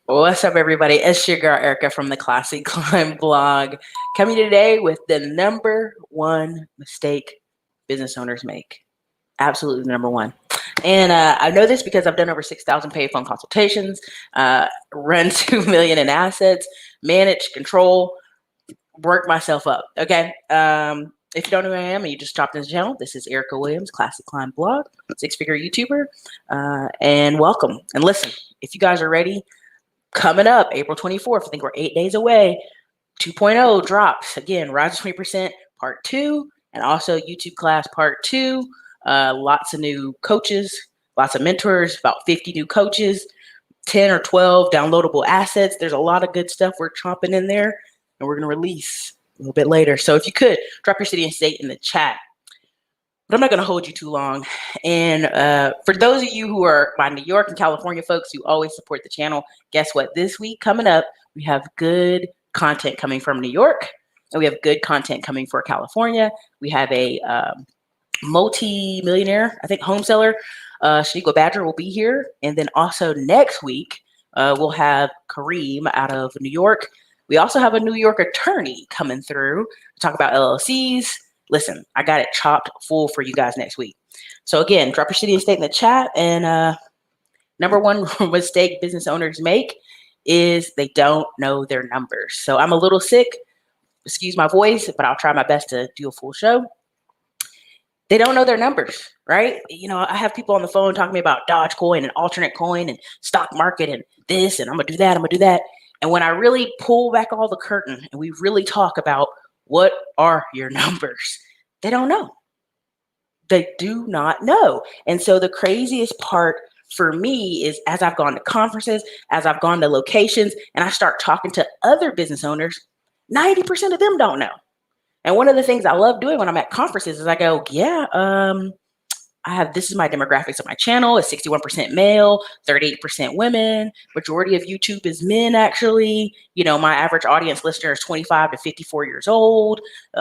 What's up, everybody? It's your girl Erica from the Classic Climb blog, coming today with the number one mistake business owners make. Absolutely number one. And I know this because I've done over 6,000 paid phone consultations, run 2 million in assets, manage, control, work myself up. Okay. If you don't know who I am and you just dropped into the channel, this is Erica Williams, Classic Climb blog, 6-figure YouTuber, and welcome. And listen, if you guys are ready, coming up April 24th, I think we're 8 days away. 2.0 drops again, Rise to 20% part 2, and also YouTube class part 2. Lots of new coaches, lots of mentors, about 50 new coaches, 10 or 12 downloadable assets. There's a lot of good stuff we're chomping in there, and we're going to release a little bit later. So if you could, drop your city and state in the chat. But I'm not going to hold you too long. And for those of you who are my New York and California folks who always support the channel, guess what? This week coming up, we have good content coming from New York, and we have good content coming for California. We have a multi-millionaire, I think, home seller, Shaniqua Badger will be here. And then also next week, we'll have Kareem out of New York. We also have a New York attorney coming through to talk about LLCs. Listen, I got it chopped full for you guys next week. So again, drop your city and state in the chat. And number one mistake business owners make is they don't know their numbers. So I'm a little sick, excuse my voice, but I'll try my best to do a full show. They don't know their numbers, right? You know, I have people on the phone talking to me about Dogecoin and alternate coin and stock market and this, and I'm gonna do that, I'm gonna do that. And when I really pull back all the curtain and we really talk about what are your numbers, they don't know. They do not know. And so the craziest part for me is as I've gone to conferences, as I've gone to locations, and I start talking to other business owners, 90% of them don't know. And one of the things I love doing when I'm at conferences is I go, yeah, this is my demographics of my channel. It's 61% male, 38% women. Majority of YouTube is men, actually. You know, my average audience listener is 25 to 54 years old,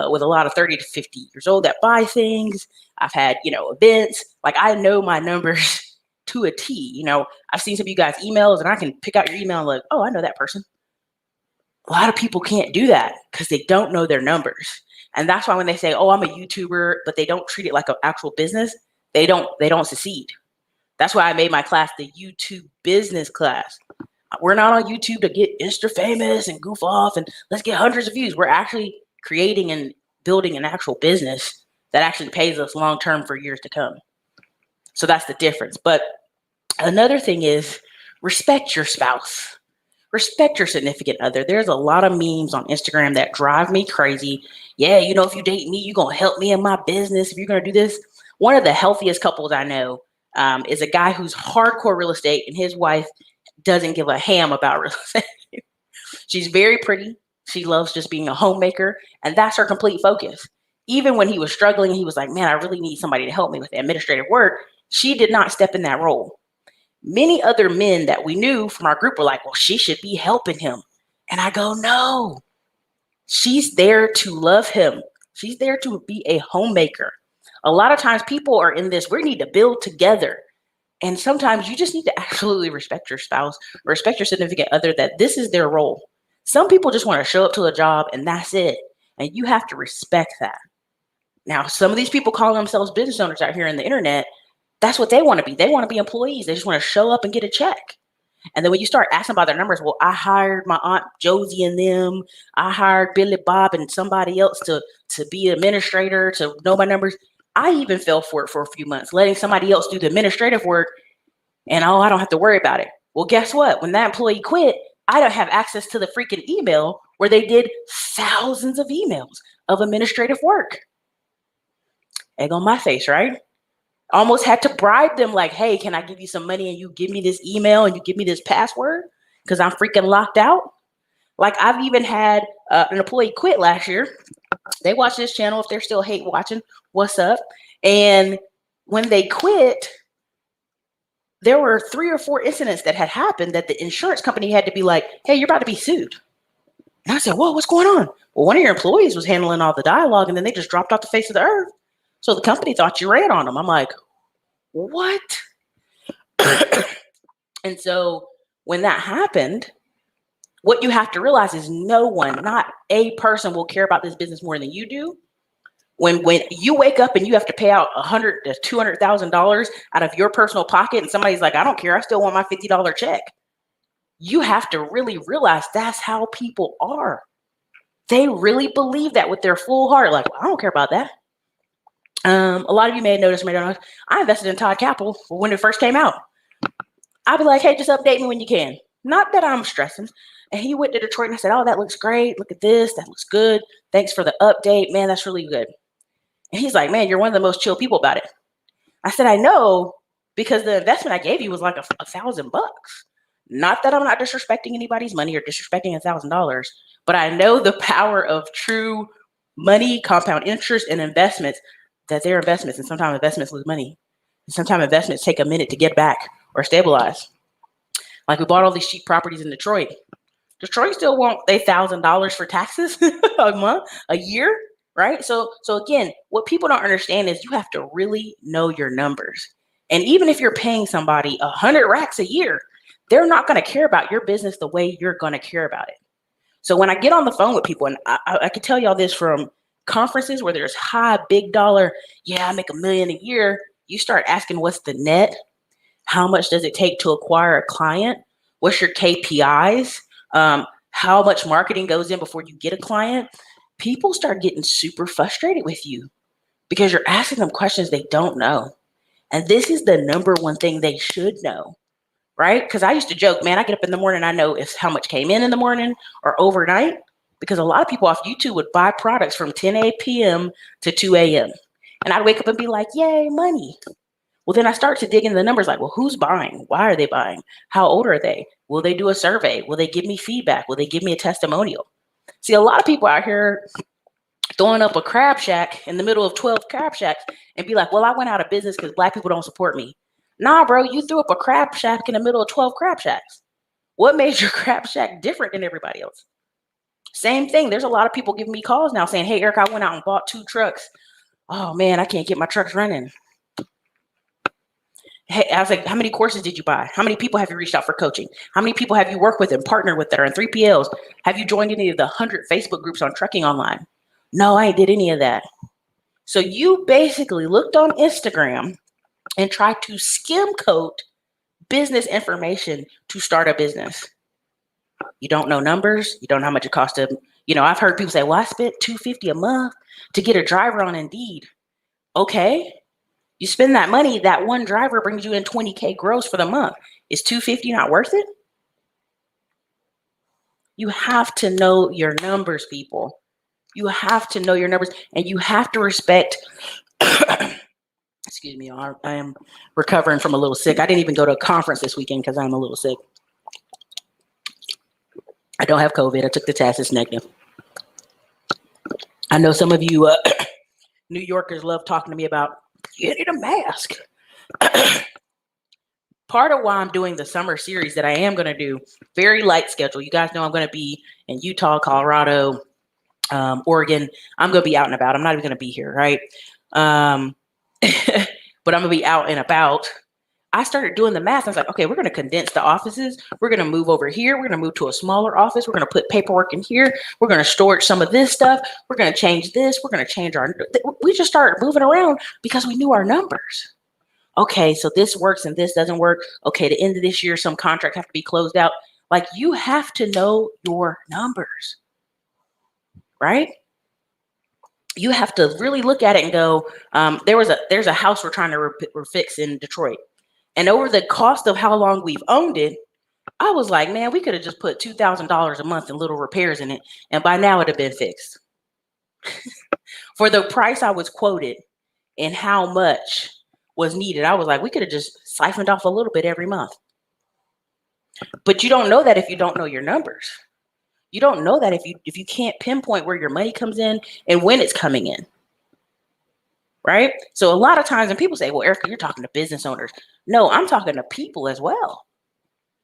with a lot of 30 to 50 years old that buy things. I've had, events. Like, I know my numbers to a T. You know, I've seen some of you guys' emails, and I can pick out your email and like, oh, I know that person. A lot of people can't do that because they don't know their numbers. And that's why when they say, oh, I'm a YouTuber, but they don't treat it like an actual business, they don't succeed. That's why I made my class the YouTube business class. We're not on YouTube to get Insta famous and goof off and let's get hundreds of views. We're actually creating and building an actual business that actually pays us long term for years to come. So that's the difference. But another thing is respect your spouse. Respect your significant other. There's a lot of memes on Instagram that drive me crazy. Yeah, if you date me, you're going to help me in my business. If you're going to do this. One of the healthiest couples I know is a guy who's hardcore real estate, and his wife doesn't give a ham about real estate. She's very pretty. She loves just being a homemaker, and that's her complete focus. Even when he was struggling, he was like, man, I really need somebody to help me with the administrative work. She did not step in that role. Many other men that we knew from our group were like, well, she should be helping him. And I go, no, she's there to love him. She's there to be a homemaker. A lot of times people are in this, we need to build together. And sometimes you just need to absolutely respect your spouse, respect your significant other, that this is their role. Some people just want to show up to a job and that's it. And you have to respect that. Now, some of these people call themselves business owners out here on the internet. That's what they want to be. They want to be employees. They just want to show up and get a check. And then when you start asking about their numbers, well, I hired my Aunt Josie and them. I hired Billy Bob and somebody else to be an administrator, to know my numbers. I even fell for it for a few months, letting somebody else do the administrative work. And I don't have to worry about it. Well, guess what? When that employee quit, I don't have access to the freaking email where they did thousands of emails of administrative work. Egg on my face, right? Almost had to bribe them like, hey, can I give you some money and you give me this email and you give me this password because I'm freaking locked out? Like, I've even had an employee quit last year. They watch this channel. If they're still hate watching, what's up? And when they quit, there were 3 or 4 incidents that had happened that the insurance company had to be like, hey, you're about to be sued. And I said, whoa, what's going on? Well, one of your employees was handling all the dialogue and then they just dropped off the face of the earth. So the company thought you ran on them. I'm like, what? And so When that happened, what you have to realize is no one, not a person, will care about this business more than you do. When you wake up and you have to pay out $100,000 to $200,000 out of your personal pocket, and somebody's like, I don't care, I still want my $50 check. You have to really realize that's how people are. They really believe that with their full heart. Like, well, I don't care about that. A lot of you may have noticed, I invested in Todd Capital when it first came out. I'd be like, hey, just update me when you can. Not that I'm stressing. And he went to Detroit and I said, oh, that looks great. Look at this. That looks good. Thanks for the update. Man, that's really good. And he's like, man, you're one of the most chill people about it. I said, I know, because the investment I gave you was like $1,000. Not that I'm not disrespecting anybody's money or disrespecting $1,000, but I know the power of true money, compound interest, and investments, that they're investments, and sometimes investments lose money. And sometimes investments take a minute to get back or stabilize. Like we bought all these cheap properties in Detroit. Detroit still want $1,000 for taxes a month, a year, right? So again, what people don't understand is you have to really know your numbers. And even if you're paying somebody 100 racks a year, they're not going to care about your business the way you're going to care about it. So when I get on the phone with people, and I can tell y'all this from conferences where there's high, big dollar, yeah, I make $1 million a year. You start asking, what's the net? How much does it take to acquire a client? What's your KPIs? How much marketing goes in before you get a client? People start getting super frustrated with you because you're asking them questions they don't know. And this is the number one thing they should know, right? Because I used to joke, man, I get up in the morning, I know if how much came in the morning or overnight, because a lot of people off YouTube would buy products from 10 p.m. to 2 a.m. And I'd wake up and be like, yay, money. Well, then I start to dig into the numbers like, well, who's buying? Why are they buying? How old are they? Will they do a survey? Will they give me feedback? Will they give me a testimonial? See, a lot of people out here throwing up a crab shack in the middle of 12 crab shacks and be like, well, I went out of business because Black people don't support me. Nah, bro, you threw up a crab shack in the middle of 12 crab shacks. What made your crab shack different than everybody else? Same thing. There's a lot of people giving me calls now saying, hey, Eric, I went out and bought 2 trucks. Oh, man, I can't get my trucks running. Hey, I was like, how many courses did you buy? How many people have you reached out for coaching? How many people have you worked with and partnered with that are in 3PLs? Have you joined any of the 100 Facebook groups on trucking online? No, I ain't did any of that. So you basically looked on Instagram and tried to skim coat business information to start a business. You don't know numbers. You don't know how much it costs to, I've heard people say, well, I spent $250 a month to get a driver on Indeed. Okay. You spend that money, that one driver brings you in $20K gross for the month. Is $250 not worth it? You have to know your numbers, people. You have to know your numbers, and you have to respect. Excuse me, I am recovering from a little sick. I didn't even go to a conference this weekend because I'm a little sick. I don't have COVID. I took the test. It's negative. I know some of you New Yorkers love talking to me about, you need a mask. Part of why I'm doing the summer series that I am going to do, very light schedule. You guys know I'm going to be in Utah, Colorado, Oregon. I'm going to be out and about. I'm not even going to be here, right? But I'm going to be out and about. I started doing the math. I was like, okay, we're going to condense the offices. We're going to move over here. We're going to move to a smaller office. We're going to put paperwork in here. We're going to store some of this stuff. We're going to change this. We're going to change we just started moving around because we knew our numbers. Okay, so this works and this doesn't work. Okay, the end of this year, some contracts have to be closed out. Like, you have to know your numbers, right? You have to really look at it and go, there's a house we're trying to fix in Detroit. And over the cost of how long we've owned it, I was like, man, we could have just put $2,000 a month in little repairs in it, and by now it'd have been fixed. For the price I was quoted and how much was needed, I was like, we could have just siphoned off a little bit every month. But you don't know that if you don't know your numbers. You don't know that if you can't pinpoint where your money comes in and when it's coming in. Right? So a lot of times when people say, well, Erica, you're talking to business owners. No, I'm talking to people as well.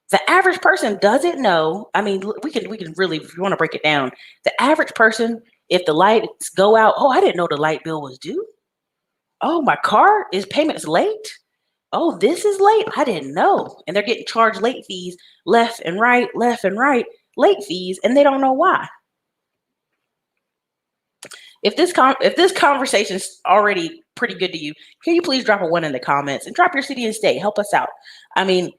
The average person doesn't know. I mean, we can really, if you want to break it down, the average person, if the lights go out, oh, I didn't know the light bill was due. Oh, my car payment is late. Oh, this is late? I didn't know. And they're getting charged late fees left and right, late fees, and they don't know why. If this conversation is already pretty good to you, can you please drop a 1 in the comments and drop your city and state? Help us out. I mean,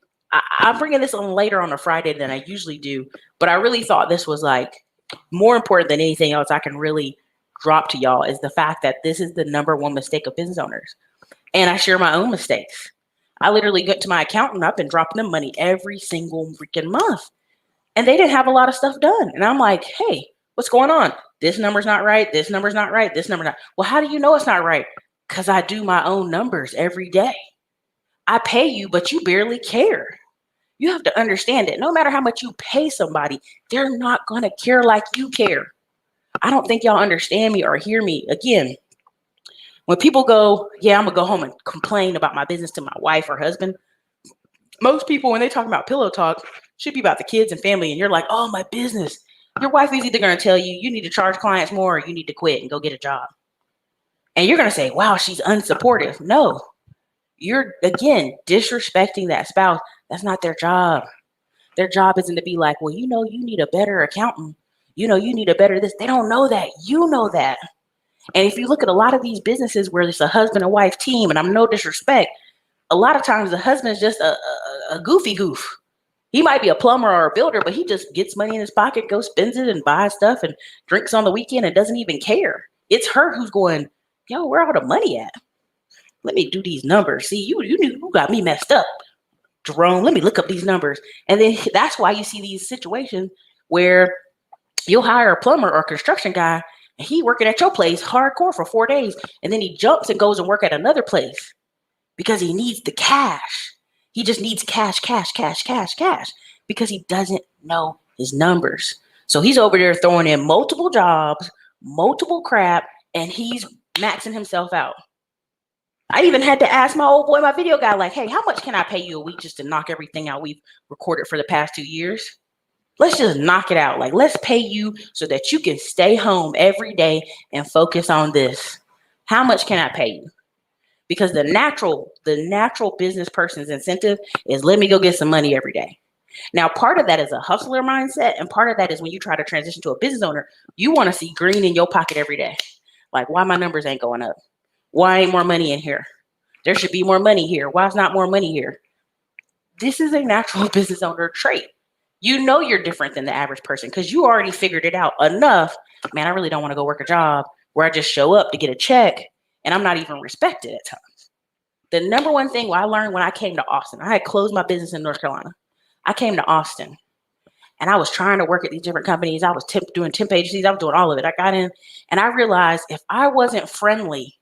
I'm bringing this on later on a Friday than I usually do, but I really thought this was like more important than anything else I can really drop to y'all is the fact that this is the #1 mistake of business owners. And I share my own mistakes. I literally get to my accountant. I've been dropping them money every single freaking month. And they didn't have a lot of stuff done. And I'm like, hey, what's going on? This number's not right. This number's not right. This number's not. Well, how do you know it's not right? Because I do my own numbers every day. I pay you, but you barely care. You have to understand that no matter how much you pay somebody, they're not going to care like you care. I don't think y'all understand me or hear me. Again, when people go, yeah, I'm going to go home and complain about my business to my wife or husband, most people, when they talk about pillow talk, should be about the kids and family. And you're like, oh, my business. Your wife is either going to tell you, you need to charge clients more or you need to quit and go get a job. And you're going to say, wow, she's unsupportive. No, you're, again, disrespecting that spouse. That's not their job. Their job isn't to be like, well, you need a better accountant. You need a better this. They don't know that. You know that. And if you look at a lot of these businesses where it's a husband and wife team, and I'm no disrespect, a lot of times the husband is just a goofy goof. He might be a plumber or a builder, but he just gets money in his pocket, goes spends it and buys stuff and drinks on the weekend and doesn't even care. It's her who's going, yo, where all the money at? Let me do these numbers. See, you got me messed up. Jerome, let me look up these numbers. And then that's why you see these situations where you'll hire a plumber or a construction guy and he working at your place hardcore for 4 days. And then he jumps and goes and work at another place because he needs the cash. He just needs cash because he doesn't know his numbers. So he's over there throwing in multiple jobs, multiple crap, and he's maxing himself out. I even had to ask my old boy, my video guy, like, hey, how much can I pay you a week just to knock everything out we've recorded for the past 2 years? Let's just knock it out. Like, let's pay you so that you can stay home every day and focus on this. How much can I pay you? Because the natural business person's incentive is let me go get some money every day. Now, part of that is a hustler mindset, and part of that is when you try to transition to a business owner, you want to see green in your pocket every day. Like, why my numbers ain't going up? Why ain't more money in here? There should be more money here. Why is not more money here? This is a natural business owner trait. You know you're different than the average person because you already figured it out enough. Man, I really don't want to go work a job where I just show up to get a check and I'm not even respected at times. The #1 thing I learned when I came to Austin, I had closed my business in North Carolina. I came to Austin and I was trying to work at these different companies. I was doing temp agencies. I was doing all of it. I got in and I realized if I wasn't friendly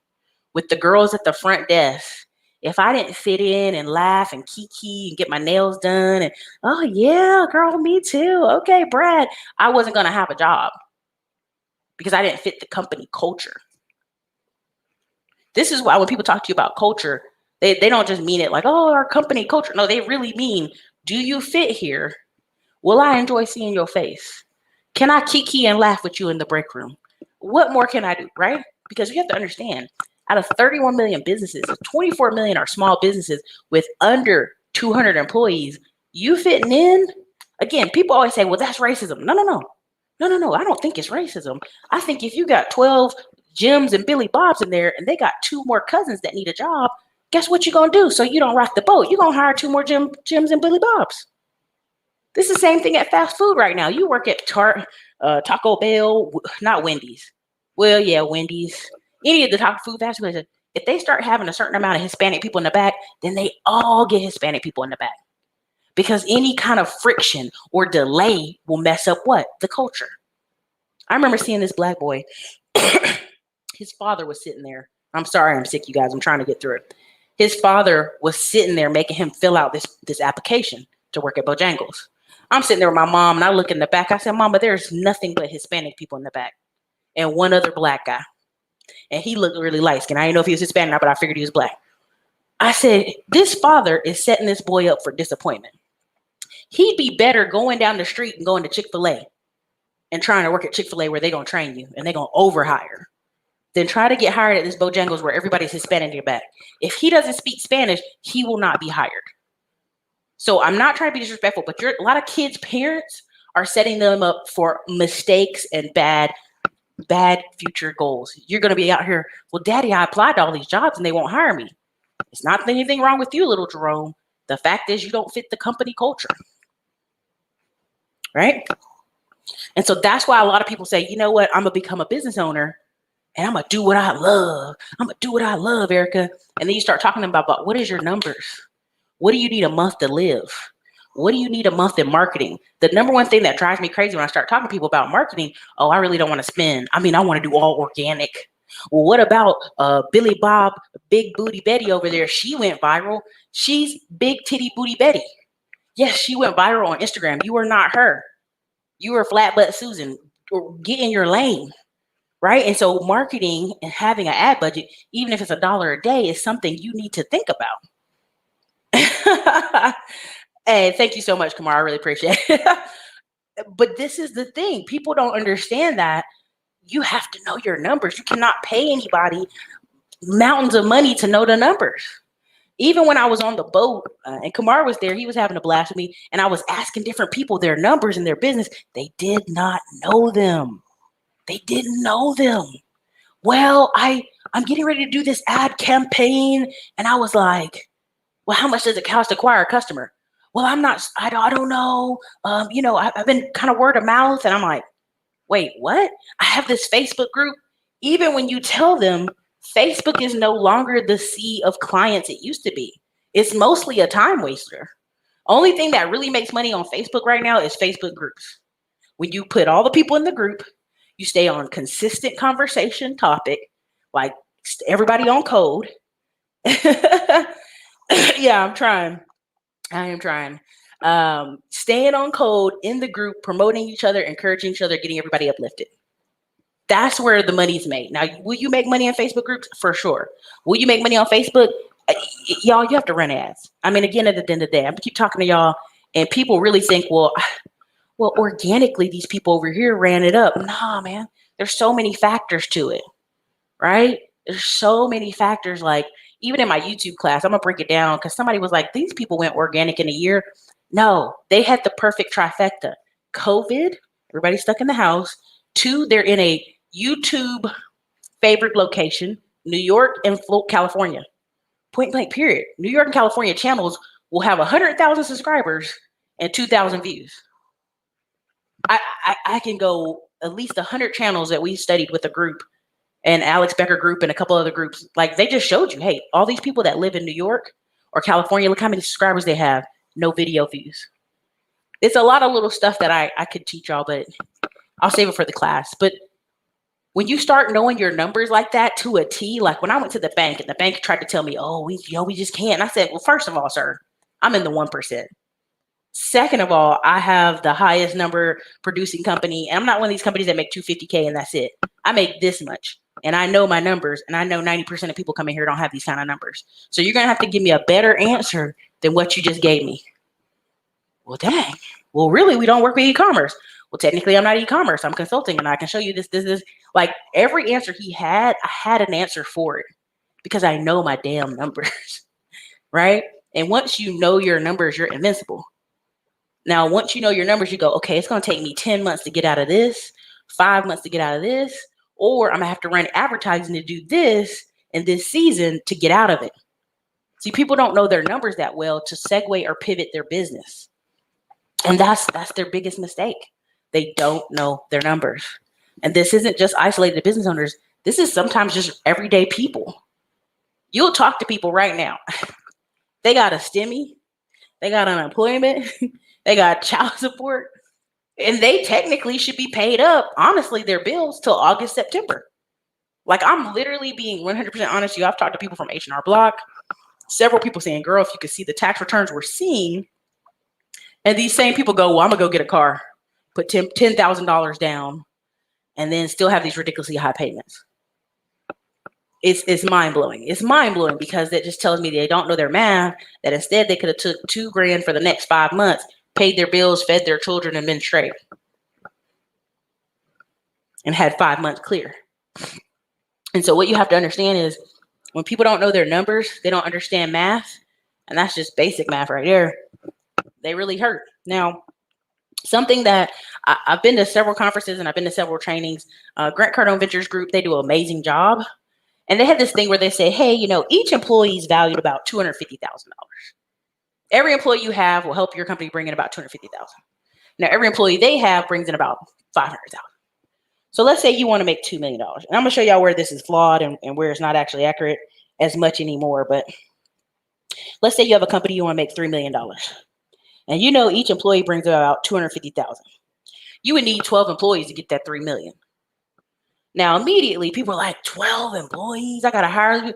with the girls at the front desk, if I didn't fit in and laugh and kiki and get my nails done and, oh yeah, girl, me too. Okay, Brad, I wasn't going to have a job because I didn't fit the company culture. This is why when people talk to you about culture, they don't just mean it like, oh, our company culture. No, they really mean, do you fit here? Will I enjoy seeing your face? Can I kiki and laugh with you in the break room? What more can I do, right? Because you have to understand, out of 31 million businesses, 24 million are small businesses with under 200 employees. You fitting in? Again, people always say, well, that's racism. No. I don't think it's racism. I think if you got 12 Jims and Billy Bobs in there and they got 2 more cousins that need a job, guess what you're going to do? So you don't rock the boat. You're going to hire 2 more Jims and Billy Bobs. This is the same thing at fast food right now. You work at Taco Bell, not Wendy's. Well, yeah, Wendy's. Any of the top food fast food, if they start having a certain amount of Hispanic people in the back, then they all get Hispanic people in the back. Because any kind of friction or delay will mess up what? The culture. I remember seeing this black boy. His father was sitting there. I'm sorry, I'm sick, you guys. I'm trying to get through it. His father was sitting there making him fill out this application to work at Bojangles. I'm sitting there with my mom, and I look in the back. I said, Mama, there's nothing but Hispanic people in the back and one other black guy. And he looked really light-skinned. I didn't know if he was Hispanic or not, but I figured he was black. I said, this father is setting this boy up for disappointment. He'd be better going down the street and going to Chick-fil-A and trying to work at Chick-fil-A where they're going to train you and they're going to overhire than try to get hired at this Bojangles where everybody's Hispanic in your back. If he doesn't speak Spanish, he will not be hired. So I'm not trying to be disrespectful, but a lot of kids' parents are setting them up for mistakes and bad future goals. You're going to be out here, well, Daddy, I applied to all these jobs and they won't hire me. It's not anything wrong with you, little Jerome. The fact is you don't fit the company culture, right? And so that's why a lot of people say, you know what, I'm going to become a business owner and I'm going to do what I love. I'm going to do what I love, Erica. And then you start talking about what is your numbers? What do you need a month to live? What do you need a month in marketing? The number one thing that drives me crazy when I start talking to people about marketing, oh, I really don't want to spend. I mean, I want to do all organic. Well, what about Billy Bob, Big Booty Betty over there? She went viral. She's Big Titty Booty Betty. Yes, she went viral on Instagram. You are not her. You are Flat Butt Susan. Get in your lane, right? And so marketing and having an ad budget, even if it's $1 a day, is something you need to think about. Hey, thank you so much, Kamar. I really appreciate it. But this is the thing. People don't understand that you have to know your numbers. You cannot pay anybody mountains of money to know the numbers. Even when I was on the boat and Kamar was there, he was having a blast with me. And I was asking different people their numbers in their business. They did not know them. They didn't know them. Well, I'm getting ready to do this ad campaign. And I was like, well, how much does it cost to acquire a customer? Well, I don't know. I've been kind of word of mouth. And I'm like, wait, what? I have this Facebook group. Even when you tell them Facebook is no longer the sea of clients it used to be. It's mostly a time waster. Only thing that really makes money on Facebook right now is Facebook groups. When you put all the people in the group, you stay on consistent conversation topic, like everybody on code. Yeah, I'm trying. I am trying. Staying on code in the group, promoting each other, encouraging each other, getting everybody uplifted. That's where the money's made. Now, will you make money on Facebook groups? For sure. Will you make money on Facebook? Y'all, you have to run ads. I mean, again, at the end of the day, I'm keep talking to y'all, and people really think, well, organically, these people over here ran it up. Nah, man. There's so many factors to it, right? There's so many factors. Like, even in my YouTube class, I'm going to break it down because somebody was like, these people went organic in a year. No, they had the perfect trifecta. COVID, everybody stuck in the house. 2, they're in a YouTube favorite location, New York and California. Point blank, period. New York and California channels will have 100,000 subscribers and 2,000 views. I can go at least 100 channels that we studied with a group and Alex Becker group and a couple other groups. Like, they just showed you, hey, all these people that live in New York or California, look how many subscribers they have, no video views. It's a lot of little stuff that I could teach y'all, but I'll save it for the class. But when you start knowing your numbers like that to a T, like when I went to the bank and the bank tried to tell me, oh, we just can't. And I said, well, first of all, sir, I'm in the 1%. Second of all, I have the highest number producing company. And I'm not one of these companies that make $250K and that's it. I make this much. And I know my numbers. And I know 90% of people coming here don't have these kind of numbers. So you're going to have to give me a better answer than what you just gave me. Well, dang. Well, really, we don't work with e-commerce. Well, technically, I'm not e-commerce. I'm consulting, and I can show you this. Like, every answer he had, I had an answer for it because I know my damn numbers, right? And once you know your numbers, you're invincible. Now, once you know your numbers, you go, okay, it's going to take me 10 months to get out of this, 5 months to get out of this, or I'm going to have to run advertising to do this in this season to get out of it. See, people don't know their numbers that well to segue or pivot their business. And that's their biggest mistake. They don't know their numbers. And this isn't just isolated to business owners. This is sometimes just everyday people. You'll talk to people right now. They got a STEMI. They got unemployment. They got child support. And they technically should be paid up, honestly, their bills till August, September. Like, I'm literally being 100% honest with you. I've talked to people from H&R Block. Several people saying, girl, if you could see the tax returns we're seeing. And these same people go, well, I'm going to go get a car, put $10,000 down, and then still have these ridiculously high payments. It's mind-blowing. It's mind-blowing because it just tells me they don't know their math, that instead they could have took $2,000 for the next 5 months, paid their bills, fed their children, and been straight. And had 5 months clear. And so what you have to understand is when people don't know their numbers, they don't understand math, and that's just basic math right there. They really hurt. Now, something that I've been to several conferences and I've been to several trainings. Grant Cardone Ventures Group, they do an amazing job. And they had this thing where they say, hey, each employee is valued about $250,000. Every employee you have will help your company bring in about $250,000. Now, every employee they have brings in about $500,000. So let's say you want to make $2 million. And I'm going to show y'all where this is flawed and where it's not actually accurate as much anymore. But let's say you have a company, you want to make $3 million. And each employee brings about $250,000. You would need 12 employees to get that $3 million. Now, immediately, people are like, 12 employees? I got to hire you.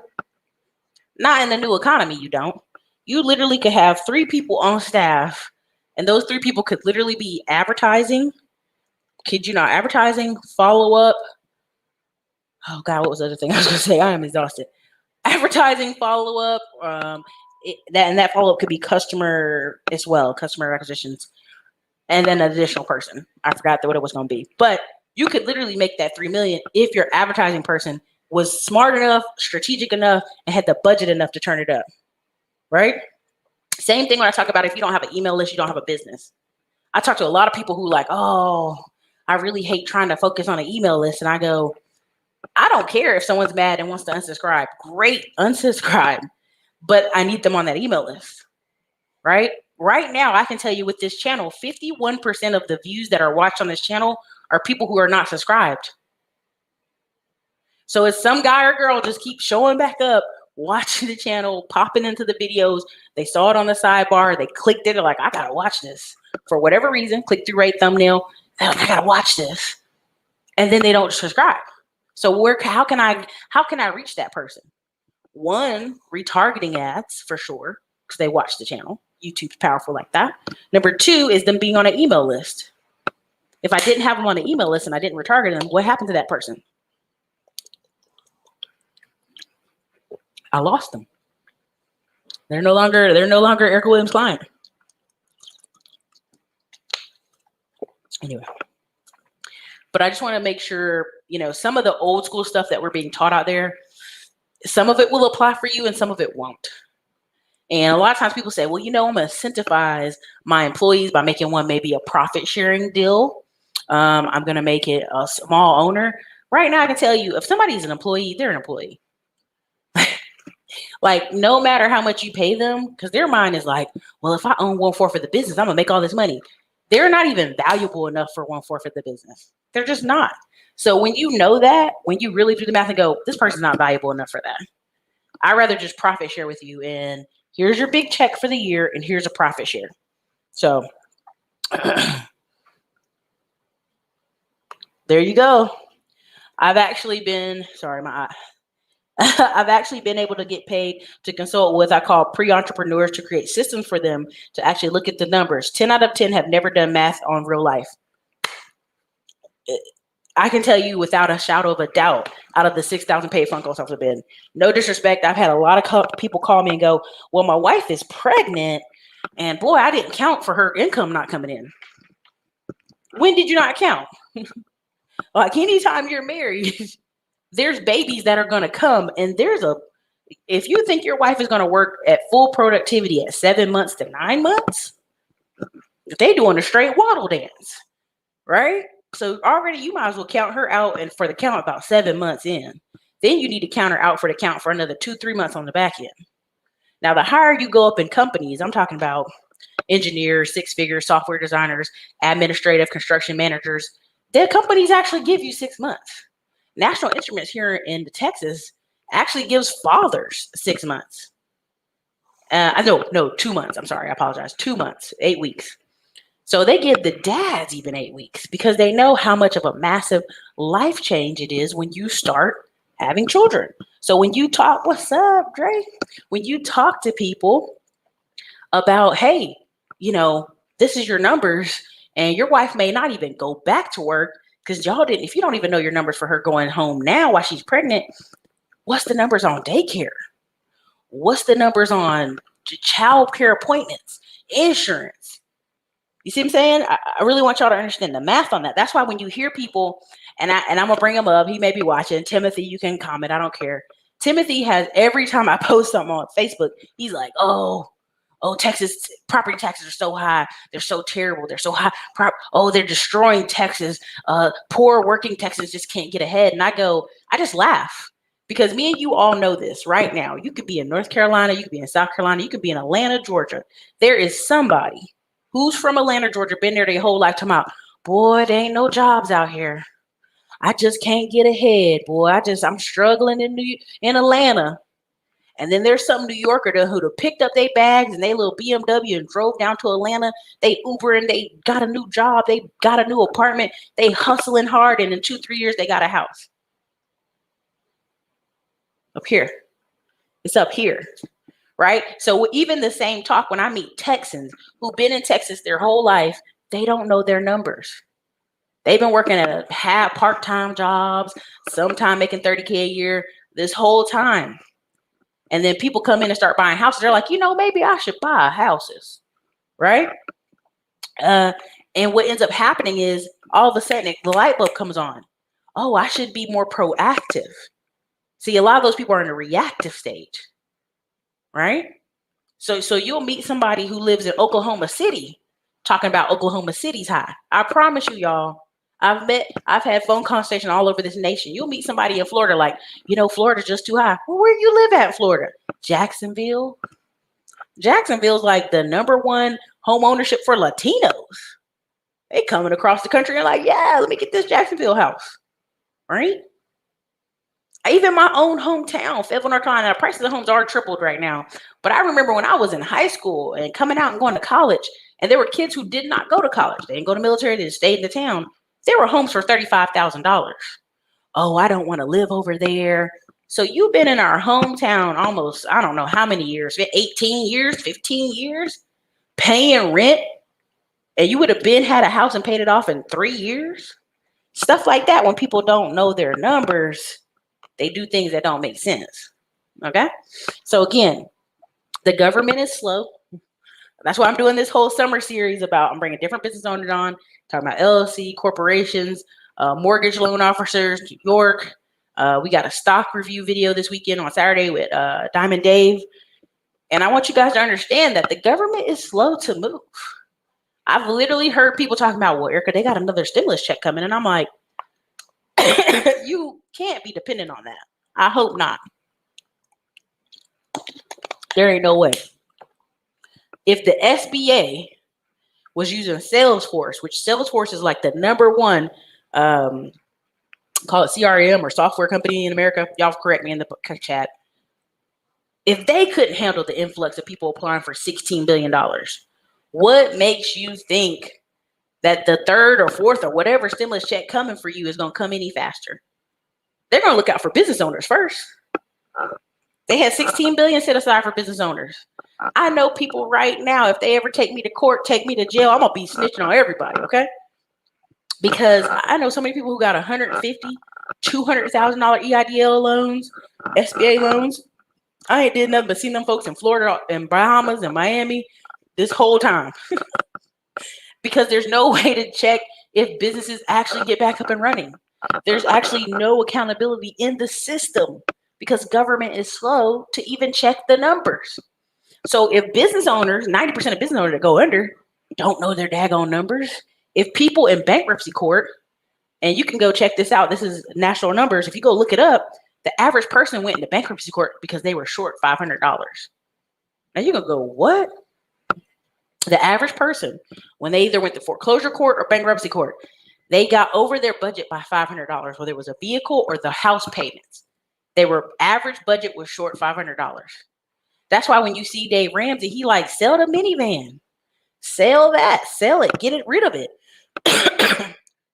Not in the new economy, you don't. You literally could have 3 people on staff, and those 3 people could literally be advertising. Kid you not, advertising, follow-up. Oh, God, what was the other thing I was going to say? I am exhausted. Advertising, follow-up. That follow-up could be customer as well, customer acquisitions, and then an additional person. I forgot what it was going to be. But you could literally make that $3 million if your advertising person was smart enough, strategic enough, and had the budget enough to turn it up, right? Same thing when I talk about if you don't have an email list, you don't have a business. I talk to a lot of people who like, oh, I really hate trying to focus on an email list. And I go, I don't care if someone's mad and wants to unsubscribe. Great, unsubscribe. But I need them on that email list, right? Right now, I can tell you with this channel, 51% of the views that are watched on this channel are people who are not subscribed. So it's some guy or girl just keep showing back up, watching the channel, popping into the videos. They saw it on the sidebar. They clicked it. They're like, I got to watch this. For whatever reason, click through rate thumbnail. They're like, I got to watch this. And then they don't subscribe. So how can I reach that person? One, retargeting ads for sure, because they watch the channel. YouTube's powerful like that. Number 2 is them being on an email list. If I didn't have them on an email list and I didn't retarget them, what happened to that person? I lost them. They're no longer Erica Williams' client. Anyway. But I just want to make sure, some of the old school stuff that we're being taught out there, some of it will apply for you and some of it won't. And a lot of times people say, well, I'm going to incentivize my employees by making one maybe a profit sharing deal. I'm going to make it a small owner. Right now, I can tell you, if somebody's an employee, they're an employee. Like, no matter how much you pay them, because their mind is like, well, if I own 1/4 of the business, I'm going to make all this money. They're not even valuable enough for 1/4 of the business. They're just not. So when you know that, when you really do the math and go, this person's not valuable enough for that. I'd rather just profit share with you. And here's your big check for the year. And here's a profit share. So there you go. I've actually been able to get paid to consult with, I call pre-entrepreneurs, to create systems for them to actually look at the numbers. 10 out of 10 have never done math on real life. I can tell you without a shadow of a doubt, out of the 6,000 paid phone calls I've been, no disrespect, I've had a lot of people call me and go, well, my wife is pregnant and boy, I didn't count for her income not coming in. When did you not count? Like, anytime you're married, there's babies that are going to come, and if you think your wife is going to work at full productivity at 7 months to 9 months, they doing a straight waddle dance, right? So already you might as well count her out and for the count about 7 months in. Then you need to count her out for the count for another 2-3 months on the back end. Now, the higher you go up in companies, I'm talking about engineers, 6-figure software designers, administrative construction managers, their companies actually give you 6 months. National Instruments here in Texas actually gives fathers 6 months. No, 2 months. I'm sorry. I apologize. 2 months, 8 weeks. So they give the dads even 8 weeks because they know how much of a massive life change it is when you start having children. So when you talk, what's up, Dre? When you talk to people about, hey, this is your numbers, and your wife may not even go back to work because if you don't even know your numbers for her going home now while she's pregnant, what's the numbers on daycare? What's the numbers on child care appointments, insurance? You see what I'm saying? I really want y'all to understand the math on that. That's why when you hear people, and I'm gonna bring him up, he may be watching. Timothy, you can comment. I don't care. Timothy has, every time I post something on Facebook, he's like, oh, Texas property taxes are so high. They're so terrible. They're so high. They're destroying Texas. Poor working Texans just can't get ahead. And I just laugh, because me and you all know this right now. You could be in North Carolina. You could be in South Carolina. You could be in Atlanta, Georgia. There is somebody who's from Atlanta, Georgia, been there their whole lifetime out. Boy, there ain't no jobs out here. I just can't get ahead, boy. I'm struggling in Atlanta. And then there's some New Yorker who picked up their bags and they little BMW and drove down to Atlanta. They Uber and they got a new job. They got a new apartment. They hustling hard, and in 2-3 years they got a house. Up here. It's up here. Right? So even the same talk when I meet Texans who've been in Texas their whole life, they don't know their numbers. They've been working at part-time jobs, sometime making $30K a year this whole time. And then people come in and start buying houses. They're like, maybe I should buy houses, right? And what ends up happening is all of a sudden the light bulb comes on. Oh, I should be more proactive. See, a lot of those people are in a reactive stage, right? So you'll meet somebody who lives in Oklahoma City talking about Oklahoma City's high. I promise you, y'all. I've had phone conversations all over this nation. You'll meet somebody in Florida like, Florida's just too high. Well, where you live at in Florida? Jacksonville. Jacksonville's like the #1 home ownership for Latinos. They coming across the country and like, yeah, let me get this Jacksonville house, right? Even my own hometown, Fayetteville, North Carolina, the prices of homes are tripled right now. But I remember when I was in high school and coming out and going to college, and there were kids who did not go to college. They didn't go to military. They just stayed in the town. There were homes for $35,000. Oh, I don't want to live over there. So you've been in our hometown almost, I don't know how many years, 18 years, 15 years, paying rent, and you would have had a house and paid it off in 3 years. Stuff like that. When people don't know their numbers, they do things that don't make sense. Okay? So again, the government is slow. That's why I'm doing this whole summer series I'm bringing different business owners on, talking about LLC, corporations, mortgage loan officers, New York. We got a stock review video this weekend on Saturday with Diamond Dave. And I want you guys to understand that the government is slow to move. I've literally heard people talking about, well, Erica, they got another stimulus check coming. And I'm like, you can't be dependent on that. I hope not. There ain't no way. If the SBA was using Salesforce, which Salesforce is like the #1, call it CRM or software company in America, y'all correct me in the chat. If they couldn't handle the influx of people applying for $16 billion, what makes you think that the 3rd or 4th or whatever stimulus check coming for you is going to come any faster? They're going to look out for business owners first. They had $16 billion set aside for business owners. I know people right now, if they ever take me to court, take me to jail, I'm going to be snitching on everybody, okay? Because I know so many people who got $150,000, $200,000 EIDL loans, SBA loans. I ain't did nothing but seen them folks in Florida and Bahamas and Miami this whole time. Because there's no way to check if businesses actually get back up and running. There's actually no accountability in the system because government is slow to even check the numbers. So if business owners, 90% of business owners that go under don't know their daggone numbers, if people in bankruptcy court, and you can go check this out, this is national numbers. If you go look it up, the average person went into bankruptcy court because they were short $500. Now you're going to go, what? The average person, when they either went to foreclosure court or bankruptcy court, they got over their budget by $500, whether it was a vehicle or the house payments. Average budget was short $500. That's why when you see Dave Ramsey, he like, sell the minivan, sell that, sell it, get rid of it.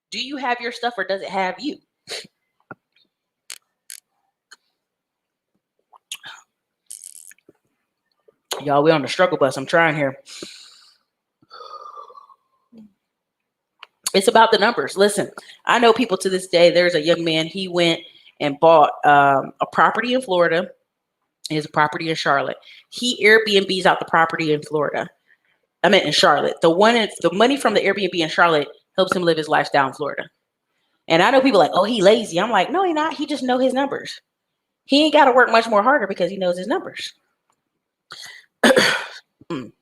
Do you have your stuff or does it have you? Y'all, we on the struggle bus. I'm trying here. It's about the numbers. Listen, I know people to this day. There's a young man. He went and bought a property in Florida. He has a property in Charlotte. He Airbnbs out the property in Florida. I meant in Charlotte. The money from the Airbnb in Charlotte helps him live his lifestyle in Florida. And I know people like, oh, he lazy. I'm like, no, he not. He just know his numbers. He ain't got to work much more harder because he knows his numbers.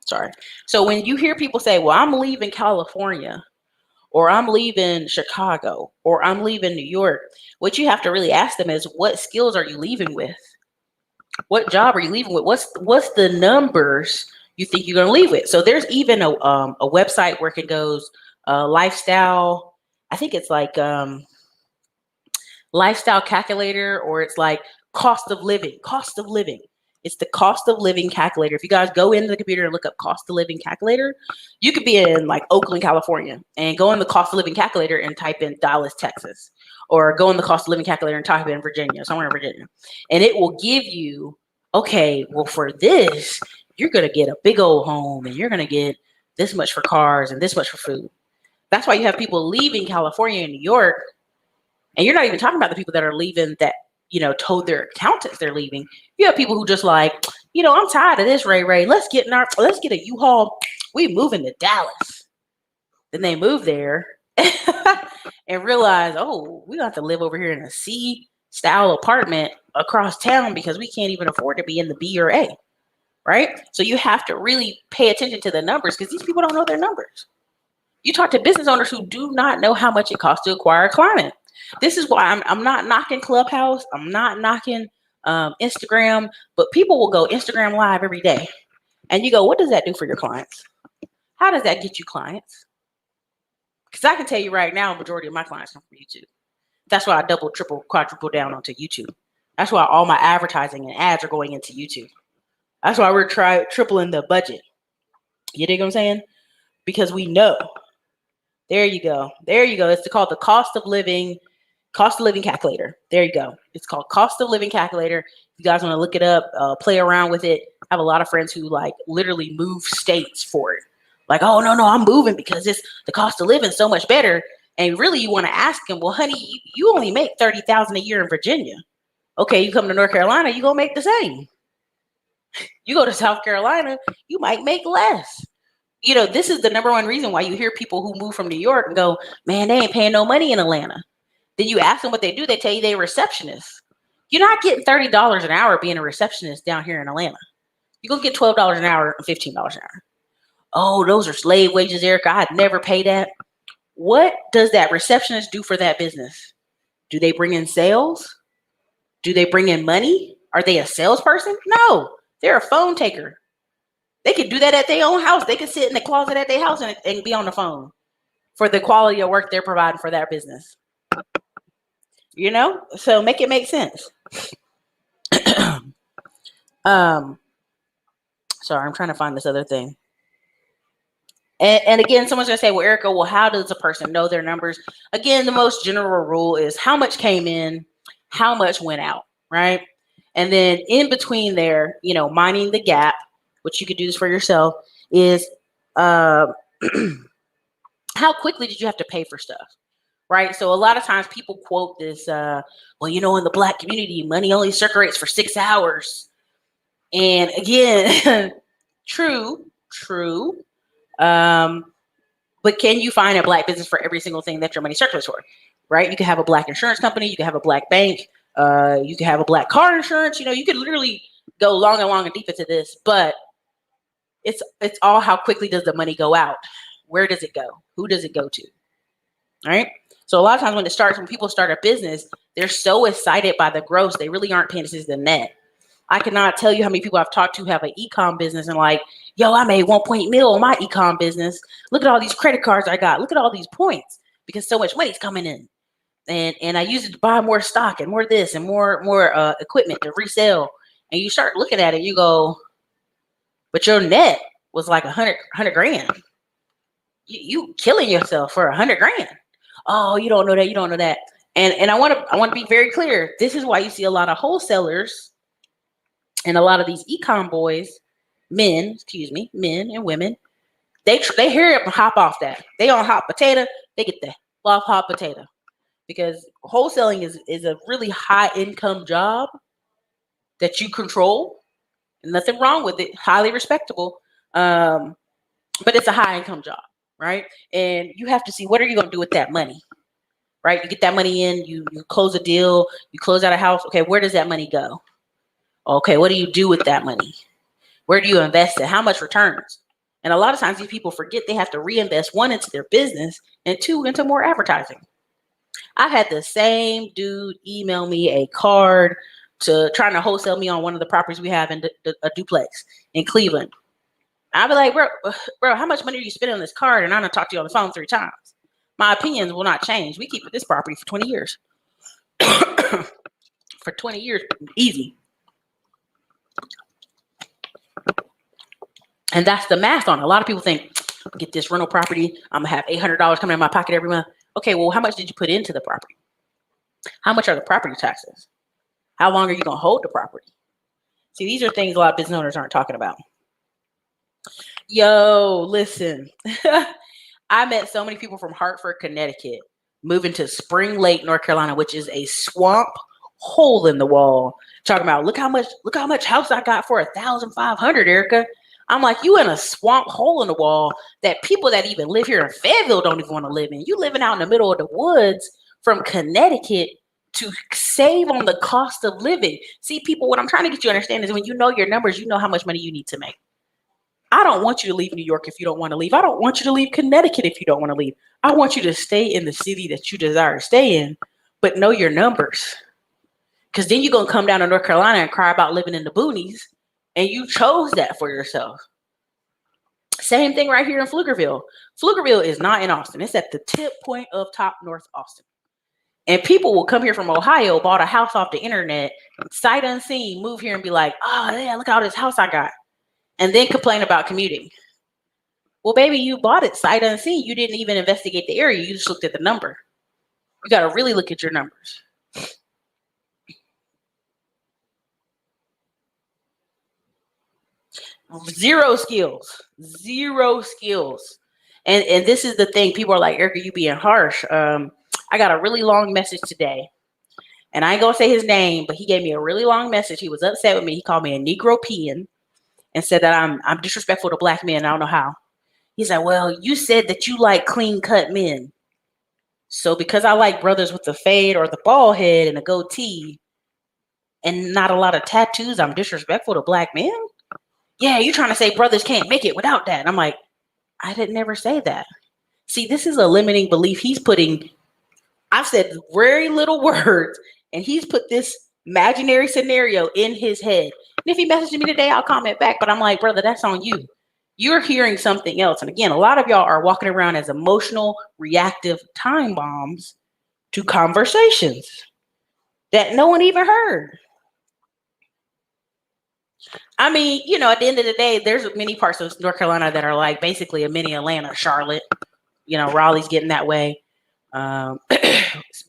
Sorry. So when you hear people say, well, I'm leaving California, or I'm leaving Chicago, or I'm leaving New York, what you have to really ask them is, what skills are you leaving with? What job are you leaving with? What's the numbers you think you're going to leave with? So there's even a website where it goes lifestyle. I think it's like lifestyle calculator, or it's like cost of living. It's the cost of living calculator. If you guys go into the computer and look up cost of living calculator, you could be in like Oakland, California, and go in the cost of living calculator and type in Dallas, Texas, or go in the cost of living calculator and type in Virginia, somewhere in Virginia. And it will give you, okay, well, for this, you're going to get a big old home, and you're going to get this much for cars and this much for food. That's why you have people leaving California and New York. And you're not even talking about the people that are leaving that, told their accountants they're leaving. You have people who just like, I'm tired of this, Ray. Let's get a U-Haul. We moving to Dallas. Then they move there and realize, oh, we have to live over here in a C-style apartment across town because we can't even afford to be in the B or A, right? So you have to really pay attention to the numbers because these people don't know their numbers. You talk to business owners who do not know how much it costs to acquire a client. This is why I'm not knocking Clubhouse. I'm not knocking Instagram, but people will go Instagram live every day. And you go, what does that do for your clients? How does that get you clients? Because I can tell you right now, a majority of my clients come from YouTube. That's why I double, triple, quadruple down onto YouTube. That's why all my advertising and ads are going into YouTube. That's why we're tripling the budget. You dig what I'm saying? Because we know. There you go. It's called the cost of living calculator. There you go. It's called cost of living calculator. If you guys want to look it up, play around with it. I have a lot of friends who like literally move states for it. Like, oh, no, I'm moving because the cost of living is so much better. And really you want to ask them, well, honey, you only make $30,000 a year in Virginia. Okay, you come to North Carolina, you're going to make the same. You go to South Carolina, you might make less. This is the number one reason why you hear people who move from New York and go, man, they ain't paying no money in Atlanta. Then you ask them what they do, they tell you they're receptionists. You're not getting $30 an hour being a receptionist down here in Atlanta. You're going to get $12 an hour and $15 an hour. Oh, those are slave wages, Erica. I'd never pay that. What does that receptionist do for that business? Do they bring in sales? Do they bring in money? Are they a salesperson? No, they're a phone taker. They could do that at their own house. They could sit in the closet at their house and be on the phone for the quality of work they're providing for their business. So make it make sense. Sorry, I'm trying to find this other thing. And again, someone's going to say, well, Erica, well, how does a person know their numbers? Again, the most general rule is how much came in, how much went out, right? And then in between there, minding the gap, which you could do this for yourself, is how quickly did you have to pay for stuff, right? So a lot of times people quote this, well, in the Black community, money only circulates for 6 hours. And again, true. But can you find a Black business for every single thing that your money circulates for, right? You can have a Black insurance company. You can have a Black bank. You can have a Black car insurance. You could literally go long and deep into this, but it's all how quickly does the money go out? Where does it go? Who does it go to? All right. So a lot of times when people start a business, they're so excited by the gross, they really aren't paying attention to the net. I cannot tell you how many people I've talked to have an e-com business and like, yo, I made 1 million on my e-com business. Look at all these credit cards I got. Look at all these points because so much money's coming in. And I use it to buy more stock and more this and more equipment to resell. And you start looking at it, you go, but your net was like 100 grand. You killing yourself for 100 grand. Oh, you don't know that. You don't know that. And I want to be very clear. This is why you see a lot of wholesalers and a lot of these e-com boys, men and women, they hurry up and hop off that. They on hot potato. They get the off hot potato because wholesaling is a really high income job that you control. Nothing wrong with it. Highly respectable. but it's a high income job, right? And you have to see, what are you going to do with that money, right? You get that money in, you close a deal, you close out a house. Okay, where does that money go? Okay, what do you do with that money? Where do you invest it? How much returns? And a lot of times these people forget they have to reinvest, one, into their business, and two, into more advertising. I've had the same dude email me a card to trying to wholesale me on one of the properties we have in a duplex in Cleveland. I'll be like, bro, how much money are you spending on this card? And I'm gonna talk to you on the phone 3 times. My opinions will not change. We keep this property for 20 years. For 20 years, easy. And that's the math on it. A lot of people think, get this rental property, I'm gonna have $800 coming in my pocket every month. Okay, well, how much did you put into the property? How much are the property taxes? How long are you gonna hold the property? See, these are things a lot of business owners aren't talking about. Yo, listen. I met so many people from Hartford, Connecticut, moving to Spring Lake, North Carolina, which is a swamp hole in the wall. Talking about, look how much house I got for $1,500, Erica. I'm like, you in a swamp hole in the wall that people that even live here in Fayetteville don't even want to live in. You living out in the middle of the woods from Connecticut to save on the cost of living. See, people, what I'm trying to get you to understand is when you know your numbers, you know how much money you need to make. I don't want you to leave New York if you don't want to leave. I don't want you to leave Connecticut if you don't want to leave. I want you to stay in the city that you desire to stay in, but know your numbers. Because then you're going to come down to North Carolina and cry about living in the boonies, and you chose that for yourself. Same thing right here in Pflugerville. Pflugerville is not in Austin. It's at the tip point of top North Austin. And people will come here from Ohio, bought a house off the internet, sight unseen, move here and be like, oh, yeah, look at all this house I got. And then complain about commuting. Well, baby, you bought it sight unseen. You didn't even investigate the area. You just looked at the number. You got to really look at your numbers. Zero skills. And this is the thing. People are like, Erica, you being harsh. I got a really long message today. And I ain't going to say his name, but he gave me a really long message. He was upset with me. He called me a Negro peon and said that I'm disrespectful to black men. I don't know how. He's like, well, you said that you like clean cut men. So because I like brothers with the fade or the bald head and a goatee and not a lot of tattoos, I'm disrespectful to black men? Yeah, you're trying to say brothers can't make it without that. And I'm like, I didn't never say that. See, this is a limiting belief he's putting. I've said very little words, and he's put this imaginary scenario in his head. And if he messages me today, I'll comment back. But I'm like, brother, that's on you. You're hearing something else. And again, a lot of y'all are walking around as emotional, reactive time bombs to conversations that no one even heard. I mean, you know, at the end of the day, there's many parts of North Carolina that are like basically a mini Atlanta, Charlotte. You know, Raleigh's getting that way.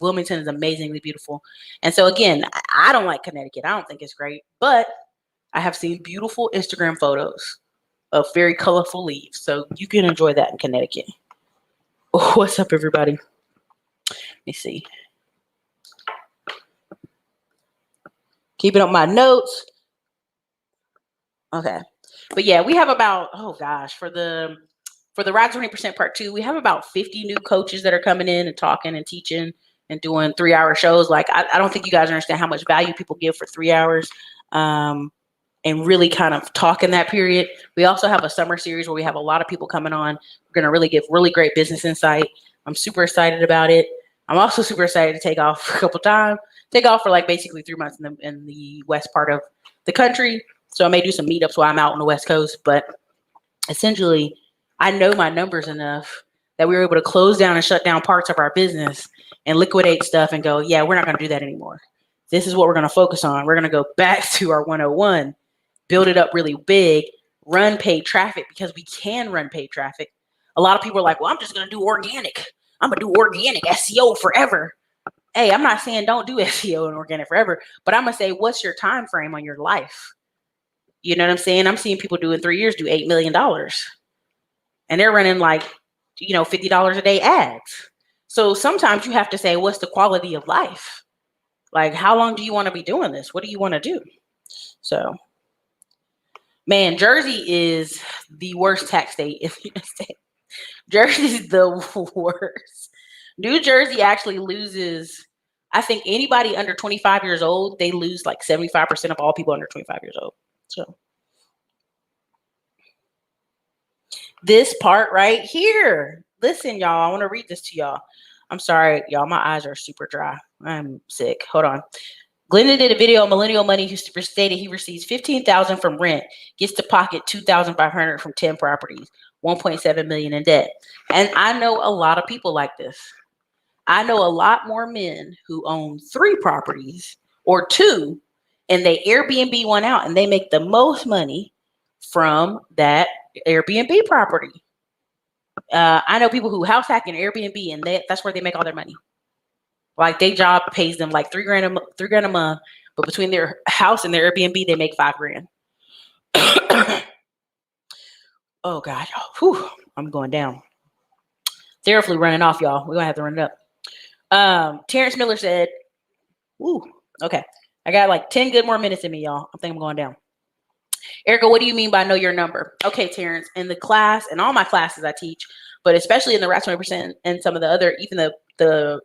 Wilmington is amazingly beautiful. And so again, I don't like Connecticut. I don't think it's great, but I have seen beautiful Instagram photos of very colorful leaves. So you can enjoy that in Connecticut. Oh, what's up, everybody? Let me see. Keeping up my notes. Okay. But yeah, we have about, oh gosh, for the Rise 20% Part 2, we have about 50 new coaches that are coming in and talking and teaching and doing 3-hour shows. Like, I don't think you guys understand how much value people give for 3 hours. And really kind of talk in that period. We also have a summer series where we have a lot of people coming on. We're going to really give really great business insight. I'm super excited about it. I'm also super excited to take off for a couple times. Take off for like basically 3 months in the west part of the country. So I may do some meetups while I'm out on the West Coast. But essentially, I know my numbers enough that we were able to close down and shut down parts of our business and liquidate stuff and go, yeah, we're not going to do that anymore. This is what we're going to focus on. We're going to go back to our 101. Build it up really big, run paid traffic because we can run paid traffic. A lot of people are like, well, I'm just going to do organic. I'm going to do organic SEO forever. Hey, I'm not saying don't do SEO and organic forever, but I'm going to say, what's your time frame on your life? You know what I'm saying? I'm seeing people do in 3 years do $8 million. And they're running like, you know, $50 a day ads. So sometimes you have to say, what's the quality of life? Like, how long do you want to be doing this? What do you want to do? So Man, Jersey is the worst tax state in the United States. Jersey's the worst. New Jersey actually loses, I think anybody under 25 years old, they lose like 75% of all people under 25 years old. So this part right here, listen, y'all, I want to read this to y'all. I'm sorry, y'all, my eyes are super dry. I'm sick. Hold on. Glenda did a video on Millennial Money who stated he receives $15,000 from rent, gets to pocket $2,500 from 10 properties, $1.7 million in debt. And I know a lot of people like this. I know a lot more men who own 3 properties or 2, and they Airbnb one out, and they make the most money from that Airbnb property. I know people who house hack and Airbnb, and that's where they make all their money. Like their job pays them like $3,000 a month, but between their house and their Airbnb, they make $5,000. Oh God, whew, I'm going down. Therefully running off, y'all. We're gonna have to run it up. Terrence Miller said, "Ooh, okay, I got like 10 good more minutes in me, y'all. I think I'm going down." Erica, what do you mean by know your number? Okay, Terrence, in the class and all my classes I teach, but especially in the RAT 20% and some of the other, even the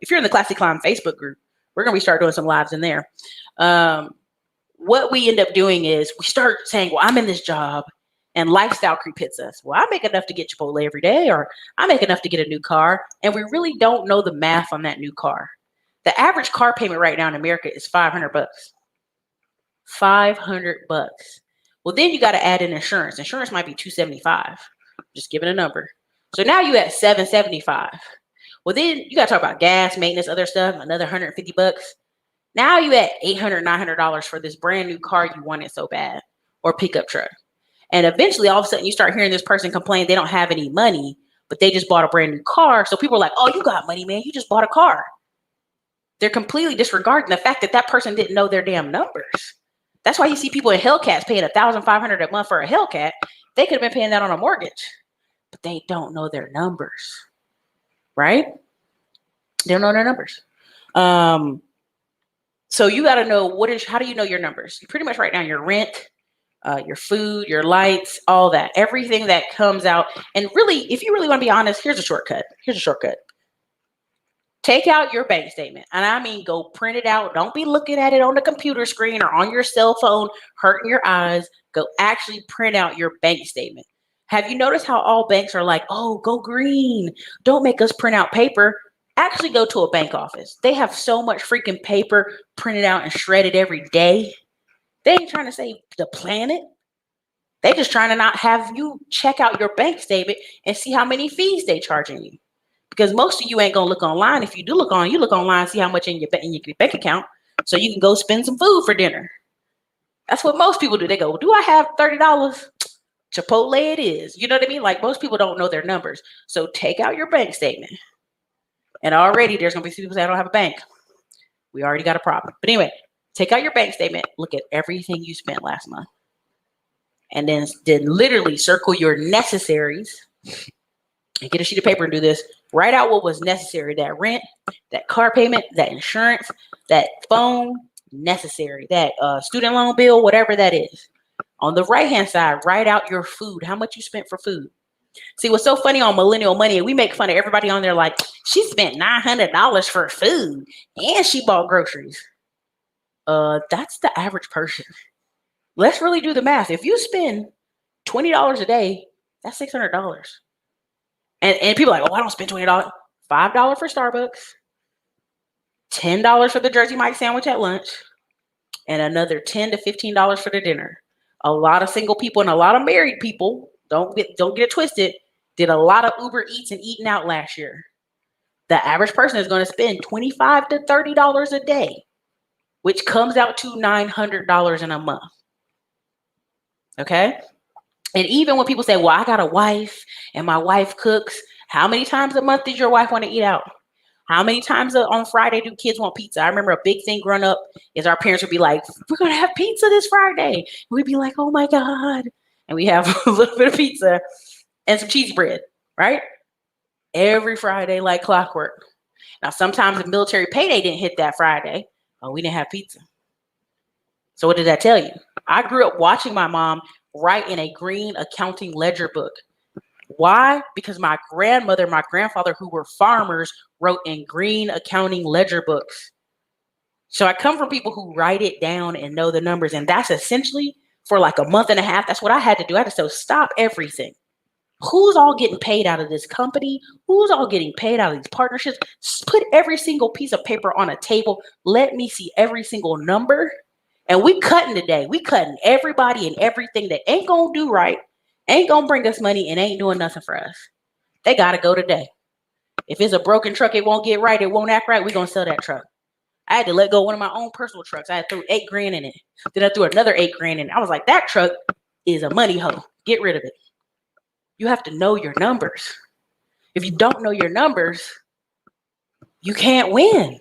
if you're in the Classy Climb Facebook group, we're going to start doing some lives in there. What we end up doing is we start saying, well, I'm in this job and lifestyle creep hits us. Well, I make enough to get Chipotle every day, or I make enough to get a new car. And we really don't know the math on that new car. The average car payment right now in America is $500. $500. Well, then you got to add in insurance. Insurance might be $275. Just giving a number. So now you at $775. Well, then you got to talk about gas, maintenance, other stuff, another $150. Now you at $800, $900 for this brand new car you wanted so bad, or pickup truck. And eventually, all of a sudden, you start hearing this person complain they don't have any money, but they just bought a brand new car. So people are like, oh, you got money, man. You just bought a car. They're completely disregarding the fact that that person didn't know their damn numbers. That's why you see people in Hellcats paying $1,500 a month for a Hellcat. They could have been paying that on a mortgage, but they don't know their numbers, right? They don't know their numbers. So you got to know how do you know your numbers? You pretty much write down your rent, your food, your lights, all that, everything that comes out. And really, if you really want to be honest, here's a shortcut. Take out your bank statement. And I mean, go print it out. Don't be looking at it on the computer screen or on your cell phone, hurting your eyes. Go actually print out your bank statement. Have you noticed how all banks are like, oh, go green. Don't make us print out paper. Actually go to a bank office. They have so much freaking paper printed out and shredded every day. They ain't trying to save the planet. They just trying to not have you check out your bank statement and see how many fees they charging you. Because most of you ain't gonna look online. If you do look online, see how much in your bank account, so you can go spend some food for dinner. That's what most people do. They go, do I have $30? Chipotle it is. You know what I mean? Like most people don't know their numbers. So take out your bank statement. And already there's gonna be people say I don't have a bank. We already got a problem. But anyway, take out your bank statement, look at everything you spent last month. And then literally circle your necessaries. And get a sheet of paper and do this. Write out what was necessary. That rent, that car payment, that insurance, that phone, necessary. That student loan bill, whatever that is. On the right-hand side, write out your food. How much you spent for food. See, what's so funny on Millennial Money, we make fun of everybody on there like, she spent $900 for food and she bought groceries. That's the average person. Let's really do the math. If you spend $20 a day, that's $600. And people are like, oh, I don't spend $20. $5 for Starbucks, $10 for the Jersey Mike sandwich at lunch, and another $10 to $15 for the dinner. A lot of single people and a lot of married people, don't get it twisted, did a lot of Uber Eats and eating out last year. The average person is going to spend $25 to $30 a day, which comes out to $900 in a month. Okay? And even when people say, well, I got a wife and my wife cooks, how many times a month does your wife want to eat out? How many times on Friday do kids want pizza? I remember a big thing growing up is our parents would be like, we're going to have pizza this Friday. And we'd be like, oh my God. And we have a little bit of pizza and some cheese bread, right? Every Friday, like clockwork. Now, sometimes the military payday didn't hit that Friday. Oh, we didn't have pizza. So what did that tell you? I grew up watching my mom write in a green accounting ledger book. Why? Because my grandmother, my grandfather, who were farmers, wrote in green accounting ledger books. So I come from people who write it down and know the numbers. And that's essentially for like a month and a half. That's what I had to do. I had to say, stop everything. Who's all getting paid out of this company? Who's all getting paid out of these partnerships? Put every single piece of paper on a table. Let me see every single number. And we cutting today. We cutting everybody and everything that ain't going to do right, ain't going to bring us money, and ain't doing nothing for us. They got to go today. If it's a broken truck, it won't get right. It won't act right. We're going to sell that truck. I had to let go of one of my own personal trucks. I threw $8,000 in it. Then I threw another $8,000 in it. I was like, that truck is a money hoe. Get rid of it. You have to know your numbers. If you don't know your numbers, you can't win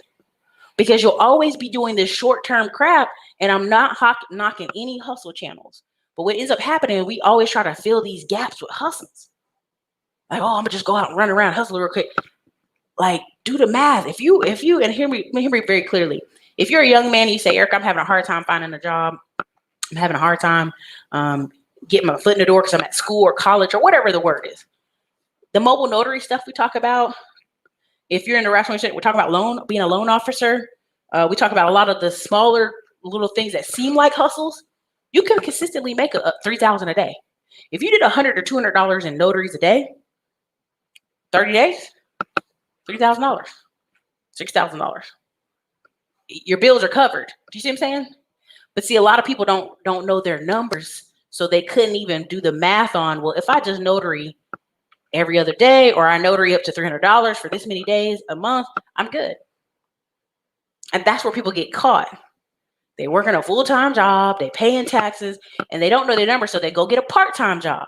because you'll always be doing this short-term crap. And I'm not knocking any hustle channels. But what ends up happening, we always try to fill these gaps with hustles. Like, oh, I'm gonna just go out and run around, hustle real quick. Like, do the math. If you, and hear me very clearly. If you're a young man and you say, Eric, I'm having a hard time finding a job. I'm having a hard time getting my foot in the door because I'm at school or college or whatever the word is. The mobile notary stuff we talk about. If you're in the restaurant, we're talking about being a loan officer. We talk about a lot of the smaller little things that seem like hustles. You can consistently make $3,000 a day. If you did $100 or $200 in notaries a day, 30 days, $3,000, $6,000. Your bills are covered. Do you see what I'm saying? But see, a lot of people don't know their numbers, so they couldn't even do the math on, well, if I just notary every other day, or I notary up to $300 for this many days a month, I'm good. And that's where people get caught. They work in a full-time job, they pay in taxes, and they don't know their numbers, so they go get a part-time job.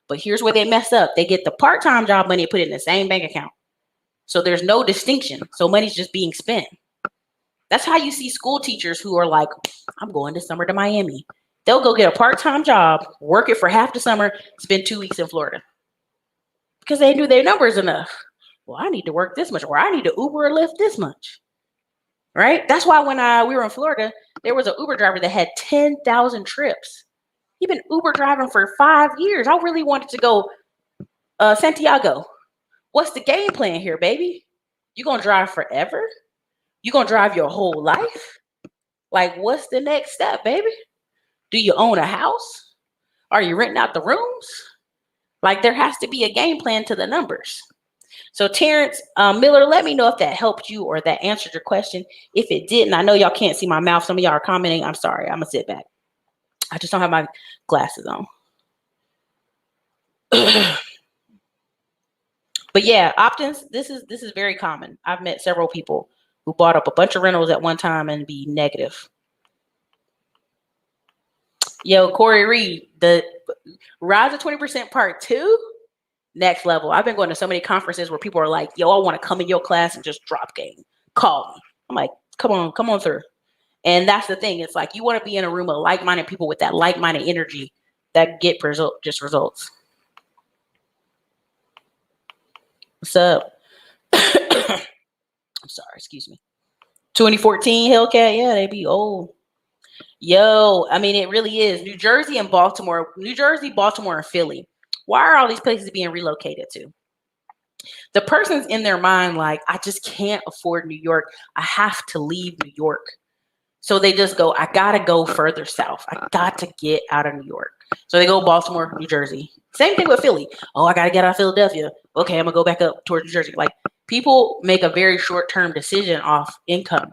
But here's where they mess up. They get the part-time job money and put it in the same bank account. So there's no distinction. So money's just being spent. That's how you see school teachers who are like, I'm going this summer to Miami. They'll go get a part-time job, work it for half the summer, spend 2 weeks in Florida. Because they knew their numbers enough. Well, I need to work this much, or I need to Uber or Lyft this much. Right? That's why when we were in Florida, there was an Uber driver that had 10,000 trips. He'd been Uber driving for 5 years. I really wanted to go Santiago. What's the game plan here, baby? You gonna drive forever? You gonna drive your whole life? Like, what's the next step, baby? Do you own a house? Are you renting out the rooms? Like, there has to be a game plan to the numbers. So Terrence Miller, let me know if that helped you or that answered your question. If it didn't, I know y'all can't see my mouth. Some of y'all are commenting. I'm sorry. I'm going to sit back. I just don't have my glasses on. But yeah, opt-ins, this is very common. I've met several people who bought up a bunch of rentals at one time and be negative. Yo, Corey Reed, the Rise of 20% Part 2, next level. I've been going to so many conferences where people are like, yo, I want to come in your class and just drop game. Call me. I'm like, come on through. And that's the thing. It's like you want to be in a room of like-minded people with that like-minded energy that get results. What's up? I'm sorry, excuse me. 2014 Hellcat, yeah, they be old. Yo, I mean, it really is. New Jersey, Baltimore, and Philly. Why are all these places being relocated to? The person's in their mind like, I just can't afford New York. I have to leave New York. So they just go, I got to go further south. I got to get out of New York. So they go Baltimore, New Jersey. Same thing with Philly. Oh, I got to get out of Philadelphia. Okay, I'm going to go back up towards New Jersey. Like, people make a very short-term decision off income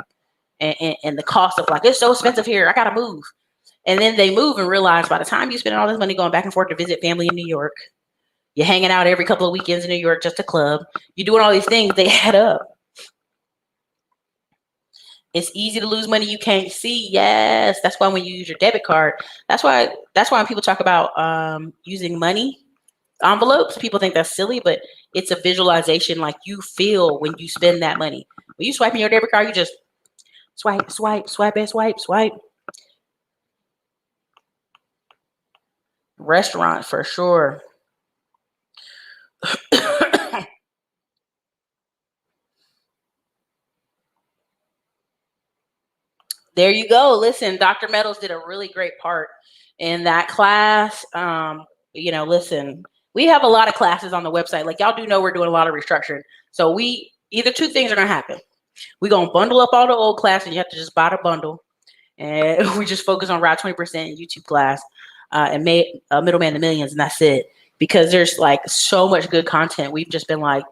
and the cost of, like, it's so expensive here. I got to move. And then they move and realize by the time you spend all this money going back and forth to visit family in New York, you're hanging out every couple of weekends in New York, just a club. You're doing all these things, they add up. It's easy to lose money you can't see. Yes, that's why when you use your debit card, that's why when people talk about using money envelopes, people think that's silly, but it's a visualization like you feel when you spend that money. When you swiping your debit card, you just swipe, swipe, swipe, and swipe, swipe. Restaurant for sure. There you go. Listen, Dr. Meadows did a really great part in that class. Listen, we have a lot of classes on the website. Like y'all do know we're doing a lot of restructuring. So we either two things are gonna happen. We're gonna bundle up all the old class and you have to just buy the bundle. And we just focus on Route 20% YouTube class and made Middleman to Millions, and that's it. Because there's like so much good content. We've just been like,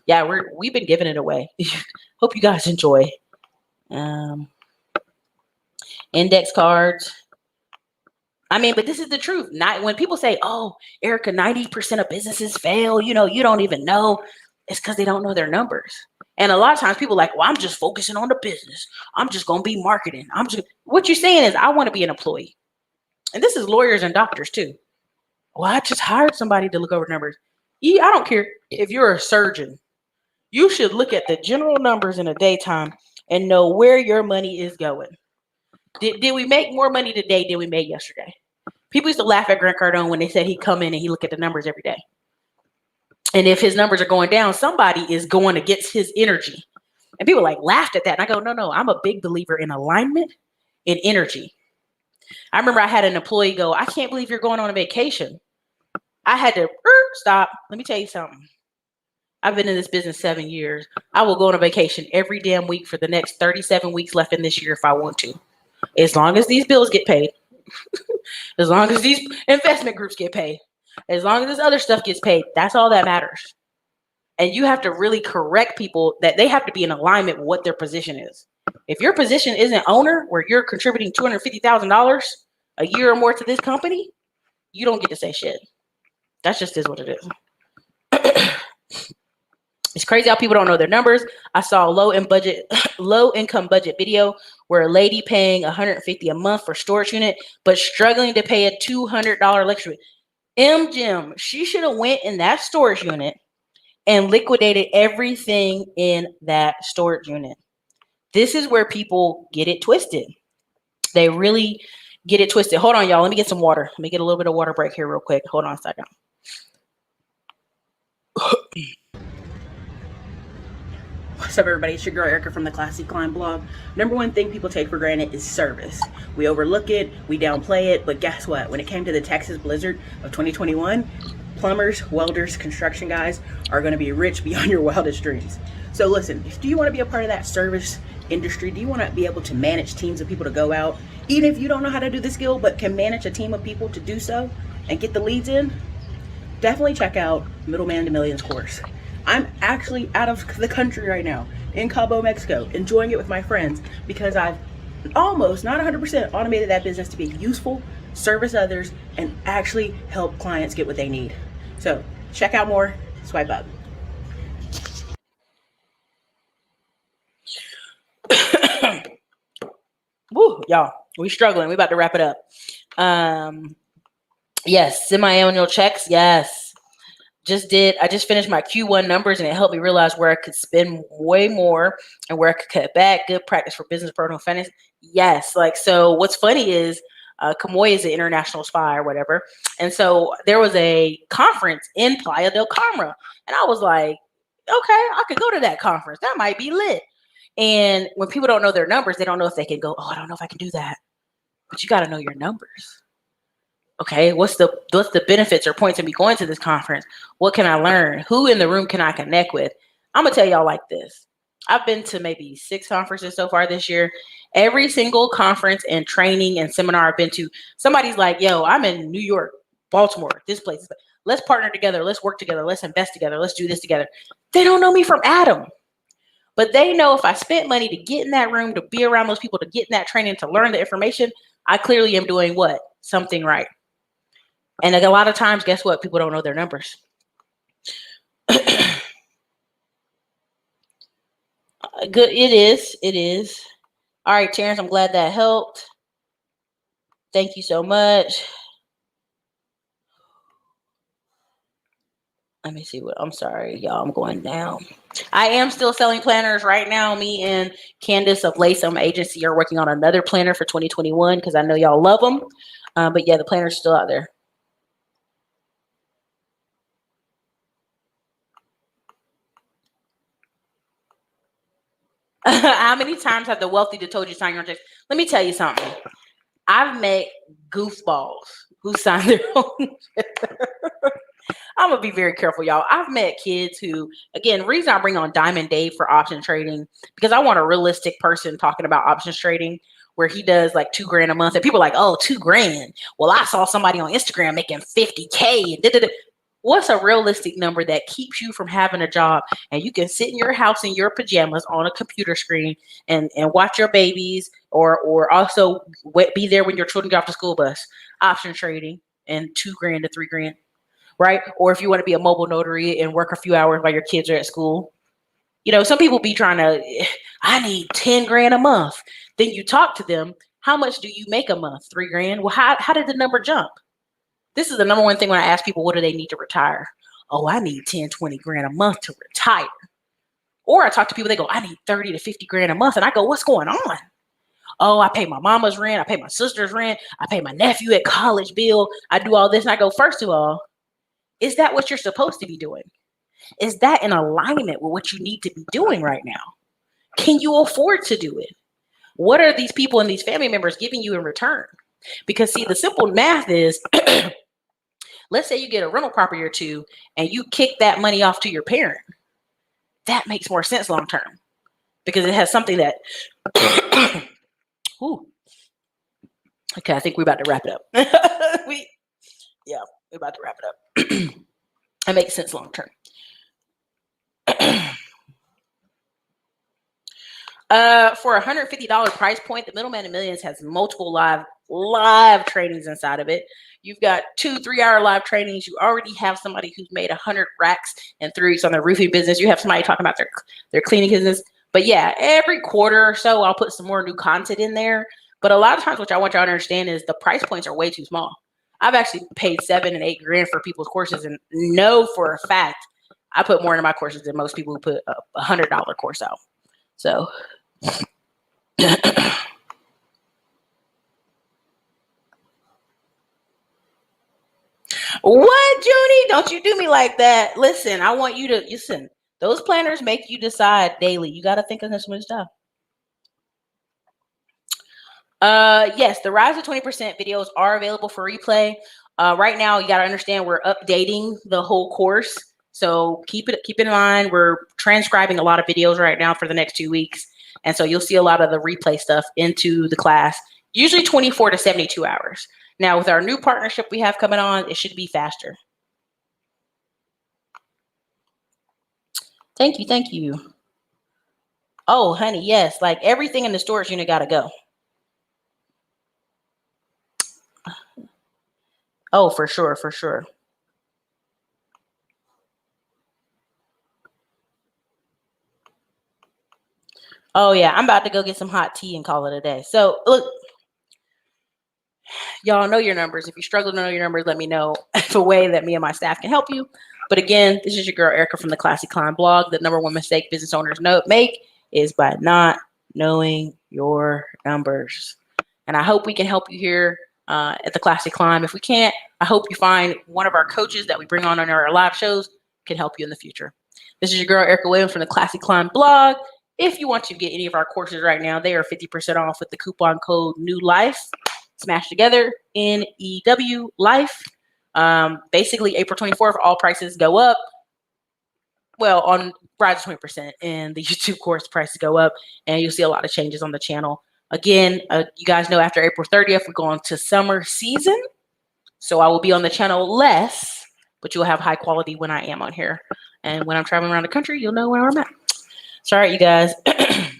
yeah, we've been giving it away. Hope you guys enjoy. Index cards. I mean, but this is the truth. Not when people say, "Oh, Erica, 90% of businesses fail," you don't even know. It's because they don't know their numbers. And a lot of times people are like, "Well, I'm just focusing on the business. I'm just gonna be marketing. What you're saying is I want to be an employee." And this is lawyers and doctors too. Well, I just hired somebody to look over numbers. I don't care if you're a surgeon. You should look at the general numbers in the daytime and know where your money is going. Did we make more money today than we made yesterday? People used to laugh at Grant Cardone when they said he'd come in and he look at the numbers every day. And if his numbers are going down, somebody is going against his energy. And people like laughed at that. And I go, no, I'm a big believer in alignment and energy. I remember I had an employee go, "I can't believe you're going on a vacation." I had to stop. Let me tell you something. I've been in this business 7 years. I will go on a vacation every damn week for the next 37 weeks left in this year if I want to. As long as these bills get paid. As long as these investment groups get paid, as long as this other stuff gets paid, that's all that matters. And you have to really correct people that they have to be in alignment with what their position is. If your position isn't owner, where you're contributing $250,000 a year or more to this company, you don't get to say shit. That just is what it is. It's crazy how people don't know their numbers. I saw a low income budget video where a lady paying $150 a month for storage unit, but struggling to pay a $200 electric. Jim, she should have went in that storage unit and liquidated everything in that storage unit. This is where people get it twisted. They really get it twisted. Hold on, y'all. Let me get some water. Let me get a little bit of water break here real quick. Hold on a second. What's up, everybody? It's your girl Erica from the Classy Climb blog. Number one thing people take for granted is service. We overlook it, we downplay it, but guess what? When it came to the Texas blizzard of 2021, plumbers, welders, construction guys are going to be rich beyond your wildest dreams. So listen, do you want to be a part of that service industry? Do you want to be able to manage teams of people to go out, even if you don't know how to do the skill, but can manage a team of people to do so and get the leads in? Definitely check out Middleman to Millions course. I'm actually out of the country right now in Cabo, Mexico, enjoying it with my friends because I've almost, not 100%, automated that business to be useful, service others, and actually help clients get what they need. So check out more, swipe up. Woo, y'all, we struggling. We about to wrap it up. Yes, semi-annual checks. Yes. I just finished my Q1 numbers and it helped me realize where I could spend way more and where I could cut back. Good practice for business, personal finance. Yes. So what's funny is Kamoy is an international spy or whatever. And so there was a conference in Playa del Carmen. And I was like, okay, I could go to that conference. That might be lit. And when people don't know their numbers, they don't know if they can go, "Oh, I don't know if I can do that." But you got to know your numbers. Okay, what's the benefits or points of me going to this conference? What can I learn? Who in the room can I connect with? I'm gonna tell y'all like this. I've been to maybe 6 conferences so far this year. Every single conference and training and seminar I've been to, somebody's like, "Yo, I'm in New York, Baltimore, this place. Let's partner together. Let's work together. Let's invest together. Let's do this together." They don't know me from Adam. But they know if I spent money to get in that room, to be around those people, to get in that training, to learn the information, I clearly am doing what? Something right. And like a lot of times, guess what? People don't know their numbers. Good. It is. It is. All right, Terrence, I'm glad that helped. Thank you so much. Let me see I'm sorry, y'all. I'm going down. I am still selling planners right now. Me and Candace of Latham Agency are working on another planner for 2021 because I know y'all love them. But yeah, the planner's still out there. How many times have the wealthy told you to sign your own checks? Let me tell you something. I've met goofballs who sign their own. I'm gonna be very careful, y'all. I've met kids who, again, reason I bring on Diamond Dave for option trading because I want a realistic person talking about options trading where he does like $2,000 a month, and people are like, oh, $2,000. Well, I saw somebody on Instagram making 50K. What's a realistic number that keeps you from having a job and you can sit in your house in your pajamas on a computer screen and watch your babies or also be there when your children get off the school bus? Option trading and $2,000 to $3,000. Right? Or if you want to be a mobile notary and work a few hours while your kids are at school. Some people be trying to, I need $10,000 a month. Then you talk to them, how much do you make a month? $3,000. Well, how did the number jump? This is the number one thing when I ask people, what do they need to retire? Oh, I need 10, 20 grand a month to retire. Or I talk to people, they go, I need 30 to 50 grand a month. And I go, what's going on? Oh, I pay my mama's rent. I pay my sister's rent. I pay my nephew at college bill. I do all this. And I go, first of all, is that what you're supposed to be doing? Is that in alignment with what you need to be doing right now? Can you afford to do it? What are these people and these family members giving you in return? Because see, the simple math is, let's say you get a rental property or two and you kick that money off to your parent. That makes more sense long term because it has something that, ooh. Okay, I think we're about to wrap it up. We're about to wrap it up. It makes sense long term. For $150 price point, the Middleman of Millions has multiple live trainings inside of it. You've got 2-3 hour live trainings. You already have somebody who's made 100 racks in 3 weeks on their roofing business. You have somebody talking about their cleaning business. But yeah, every quarter or so, I'll put some more new content in there. But a lot of times, what I want y'all to understand is the price points are way too small. I've actually paid $7 and $8 for people's courses, and know for a fact I put more into my courses than most people who put a $100 course out. So. What, Junie? Don't you do me like that. Listen, I want you to listen. Those planners make you decide daily. You got to think of this much stuff. Yes, the Rise of 20% videos are available for replay. Right now, you got to understand we're updating the whole course. So keep in mind, we're transcribing a lot of videos right now for the next 2 weeks. And so you'll see a lot of the replay stuff into the class, usually 24 to 72 hours. Now, with our new partnership we have coming on, it should be faster. Thank you. Thank you. Oh, honey, yes. Like everything in the storage unit got to go. Oh, for sure. For sure. Oh, yeah. I'm about to go get some hot tea and call it a day. So, look, y'all know your numbers. If you struggle to know your numbers, let me know the way that me and my staff can help you. But again, this is your girl, Erica, from the Classy Climb blog. The number one mistake business owners make is by not knowing your numbers. And I hope we can help you here at the Classy Climb. If we can't, I hope you find one of our coaches that we bring on our live shows can help you in the future. This is your girl, Erica Williams, from the Classy Climb blog. If you want to get any of our courses right now, they are 50% off with the coupon code NEWLIFE. Smash together, NEW Life. Basically, April 24th, all prices go up. Well, on Rise 20%, and the YouTube course prices go up, and you'll see a lot of changes on the channel. Again, you guys know after April 30th, we're going to summer season. So I will be on the channel less, but you'll have high quality when I am on here. And when I'm traveling around the country, you'll know where I'm at. So, all right, you guys. I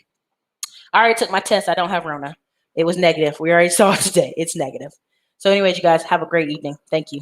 already took my test. I don't have Rona. It was negative. We already saw it today. It's negative. So anyways, you guys have a great evening. Thank you.